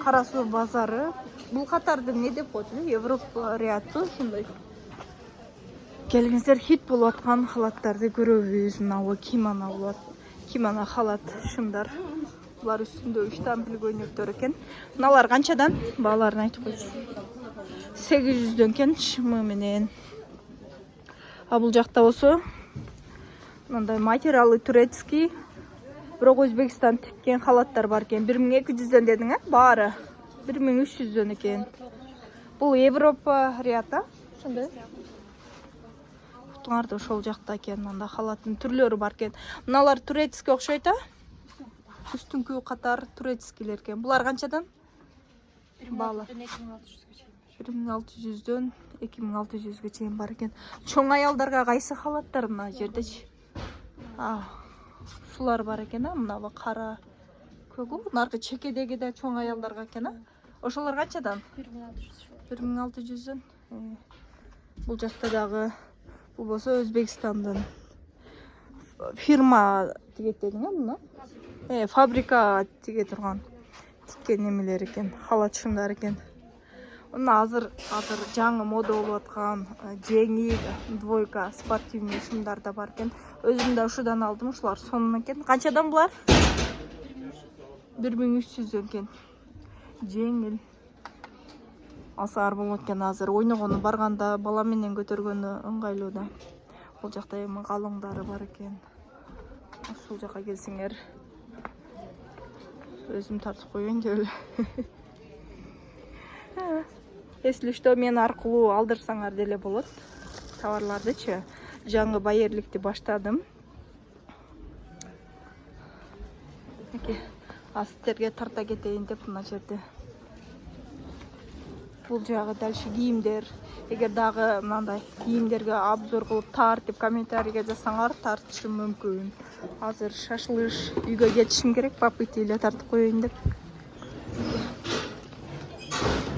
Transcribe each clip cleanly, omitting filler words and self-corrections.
Кара Суу базары. Бул катарды не деп коет эле? Европа ряды ушундай. Келиңиздер, хит болуп аткан халаттарды көрөбүз. Мына кимона болот. Кимона халат шымдар. Булар үстүндө штампли көйнөктөр экен. Мыналар канчадан? Бааларын айтып койчу. 800дөн экен шымы менен. А бул жакта болсо мындай материалы турецкий. Бирок Өзбекстан тиккен халаттар бар экен. 1200дөн дедиң, баары 1300дөн экен. Бул Европа ряда, ошондой. Туңарды ошол жакта экен. Мында халаттын түрлөрү бар экен. Мыналар турецкий окшойт, үстүңкү катар турецкийлер экен. Булар канчадан? Баалы 1600дөн 2600ге чейин бар экен. Чоң аялдарга кайсы халаттар мына жердечи? Ушулар бар экен, мына кара көгү, наркы чекедеги да чоң аялдарга экен. Ошолор канчадан? 1600дөн. Бул жакта дагы бул болсо Өзбекстандын фирма тигет дедиң, муну? Фабрика тиге турган тиккен немелер экен, халат шымдар экен. Мына азыр жаңы мода болуп аткан жеңил двойка спортивный шымдар да бар экен. Өзүм да ушудан алдым, ушулар сонун экен. Канчадан булар? 1300дөн экен. Жеңил. Асар болот экен азыр. Ойногону барганда бала менен көтөргөнү ыңгайлуу да. Бул жакта эми калыңдары бар экен. Ушул жака келсеңер, өзүм тартып коеюн деп эле. Если что, мен аркылуу алдырсаңар деле болот. Товарлардычы. Жаңы байерликти баштадым. Сиздерге тарта кетейин деп мына жерде. Бул жагы дальше кийимдер. Эгер дагы мындай кийимдерге обзор кылып тартып комментарийге жазсаңар, тартышым мүмкүн. Азыр шашлыш үйгө кетишим керек, попыйты эле тартып коеюн деп.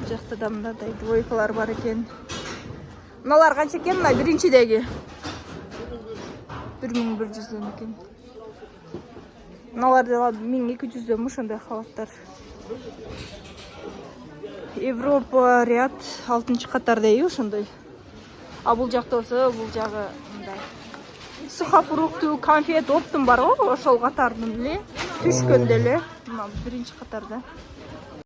Жакта да мындай двойкалар бар экен. Мыналар канча экен? Мына биринчидеги 1100дөн экен. Мыналар да 1200дөн ошондой халаттар. Европа ряд 6-катардайы ошондой. А бул жакта болсо, бул жагы мындай сухофрукту, конфет, оптун бар го, ошол катардын эле түшкөндө эле. Мына биринчи катарда.